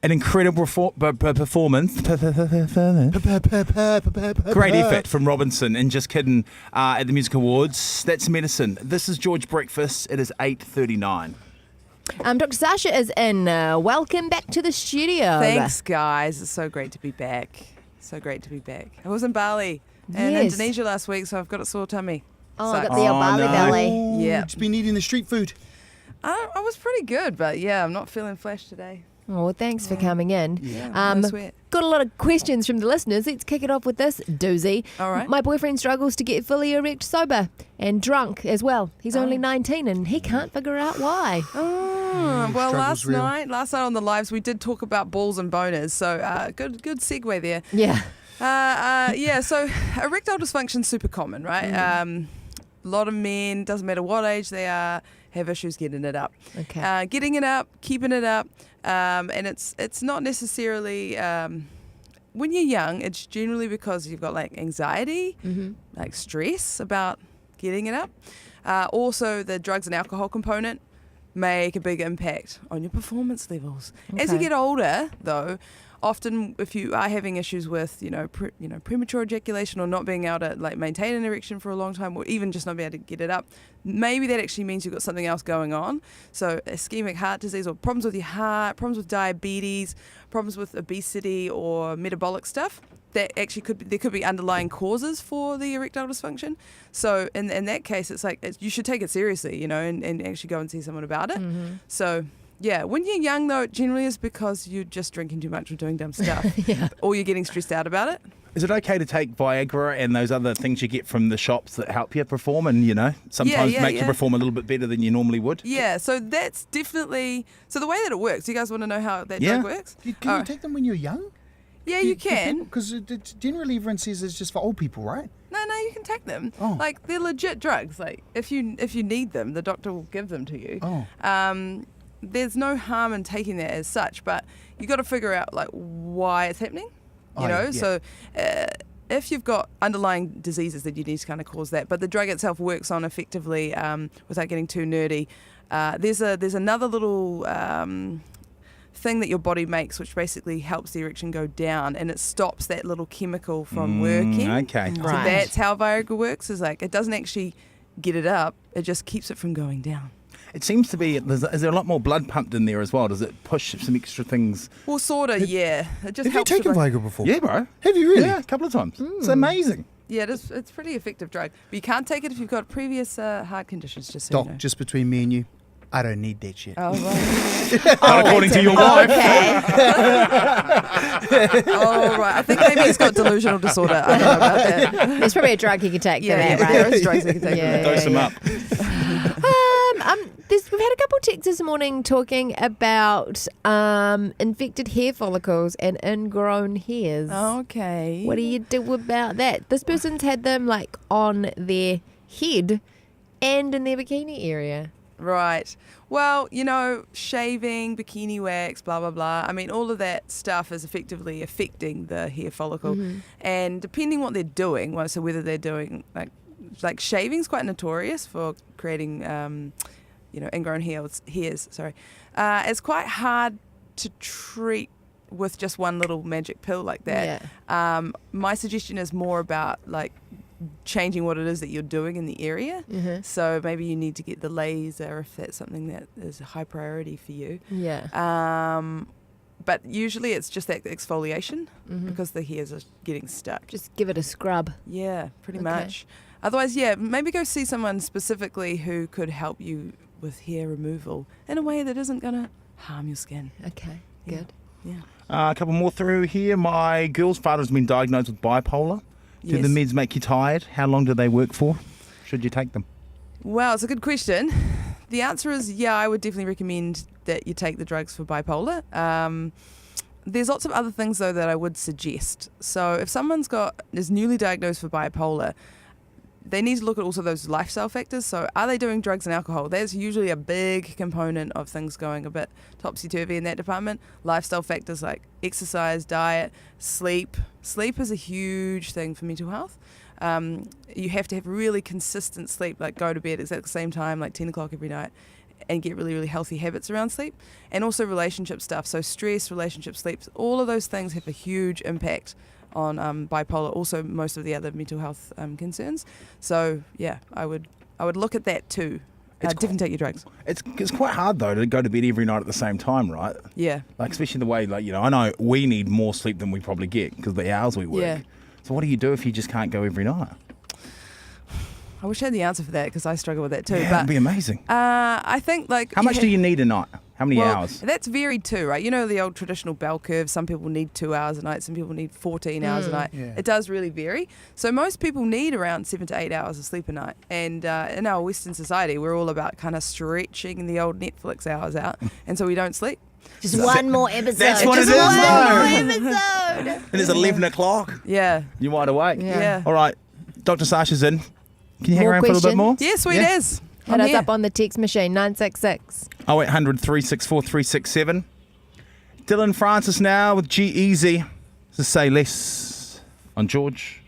An incredible performance. Great effort from Robinson, and just kidding, at the Music Awards. That's medicine. This is George Breakfast. It is 8:39. Dr. Sasha is in. Welcome back to the studio. Thanks, guys. It's so great to be back. I was in Bali and Indonesia last week, so I've got a sore tummy. Oh, I got the Bali belly. Yeah. Just been eating the street food. I was pretty good, but yeah, I'm not feeling flash today. Oh, well, thanks for coming in. Yeah, no sweat. Got a lot of questions from the listeners. Let's kick it off with this doozy. All right. My boyfriend struggles to get fully erect sober and drunk as well. He's only 19 and he can't figure out why. Well, last real. night on the lives, we did talk about balls and boners, so good segue there. Yeah. So erectile dysfunction's super common, right? A lot of men, doesn't matter what age they are, have issues getting it up. Okay. Getting it up, keeping it up, and it's not necessarily when you're young. It's generally because you've got like anxiety, like stress about getting it up. Also, the drugs and alcohol component make a big impact on your performance levels. As you Okay. get older, though, often if you are having issues with premature ejaculation or not being able to like maintain an erection for a long time, or even just not be able to get it up, maybe that actually means you've got something else going on. So ischemic heart disease or problems with your heart, problems with diabetes, problems with obesity or metabolic stuff, that actually there could be underlying causes for the erectile dysfunction. So in that case, it's like you should take it seriously, and actually go and see someone about it. So yeah, when you're young, though, it generally is because you're just drinking too much or doing dumb stuff. Or you're getting stressed out about it. Is it okay to take Viagra and those other things you get from the shops that help you perform and, sometimes make you perform a little bit better than you normally would? Yeah, so that's definitely... So the way that it works, you guys want to know how that drug works? Can you take them when you're young? Yeah, you can. Because generally everyone says it's just for old people, right? No, you can take them. Oh. Like, they're legit drugs. Like, if you need them, the doctor will give them to you. Oh. There's no harm in taking that as such, but you got to figure out like why it's happening. So if you've got underlying diseases, then you need to kind of cause that. But the drug itself works on effectively, without getting too nerdy. There's another little thing that your body makes, which basically helps the erection go down, and it stops that little chemical from working. Okay. So Right. that's how Viagra works. Is like it doesn't actually get it up; it just keeps it from going down. It seems to be, is there a lot more blood pumped in there as well? Does it push some extra things? Well, sort of, yeah. It just Have you helps. taken with, Viagra before? Yeah, bro. Have you really? Yeah, a couple of times. It's amazing. Yeah, it's pretty effective drug. But you can't take it if you've got previous heart conditions. Just so Doc, you know. just between me and you, I don't need that shit. Oh, right. Not according to your wife. Okay. Oh, right. I think maybe he's got delusional disorder. I don't know about that. There's probably a drug you can take for that, There right? is drugs that you can take. Yeah. Dose them up. We've had a couple of texts this morning talking about infected hair follicles and ingrown hairs. Okay. What do you do about that? This person's had them like on their head and in their bikini area. Right. Well, shaving, bikini wax, blah, blah, blah. I mean, all of that stuff is effectively affecting the hair follicle. And depending what they're doing, so whether they're doing, like shaving's quite notorious for creating, ingrown hairs. It's quite hard to treat with just one little magic pill like that. Yeah. My suggestion is more about, like, changing what it is that you're doing in the area. So maybe you need to get the laser if that's something that is a high priority for you. Yeah. But usually it's just that exfoliation because the hairs are getting stuck. Just give it a scrub. Yeah, pretty Okay. much. Otherwise, maybe go see someone specifically who could help you with hair removal in a way that isn't going to harm your skin. Okay, good. Yeah. A couple more through here. My girl's father's been diagnosed with bipolar. Do Yes. the meds make you tired? How long do they work for? Should you take them? Well, it's a good question. The answer is I would definitely recommend that you take the drugs for bipolar. There's lots of other things, though, that I would suggest. So if someone's is newly diagnosed for bipolar, they need to look at also those lifestyle factors. So are they doing drugs and alcohol? That's usually a big component of things going a bit topsy-turvy in that department. Lifestyle factors like exercise, diet, sleep. Sleep is a huge thing for mental health. You have to have really consistent sleep, like go to bed exactly the same time, like 10 o'clock every night. and get really, really healthy habits around sleep, and also relationship stuff. So stress, relationship, sleep, all of those things have a huge impact on bipolar, also most of the other mental health concerns. So yeah, I would look at that too. Definitely take your drugs. It's quite hard though to go to bed every night at the same time, right? Yeah. Like especially the way, like, you know, I know we need more sleep than we probably get because of the hours we work. Yeah. So what do you do if you just can't go every night? I wish I had the answer for that because I struggle with that too. Yeah, But it'd be amazing. I think like How much do you need a night? How many hours? That's varied too, right? You know the old traditional bell curve. Some people need 2 hours a night. Some people need 14 hours a night. Yeah. It does really vary. So most people need around 7 to 8 hours of sleep a night. And in our Western society, we're all about kind of stretching the old Netflix hours out, and so we don't sleep. Just one more episode. That's what Just it is, one though. more episode. And it's 11 o'clock. Yeah. You wide awake. Yeah. All right. Dr. Sasha's in. Can you hang More around for a little bit more? Yeah, sweet Yeah. as. Hit I'm us here. up on the text machine, 966. 0800 364 367. Dylan Francis now with G-Eazy. To Say Less on George.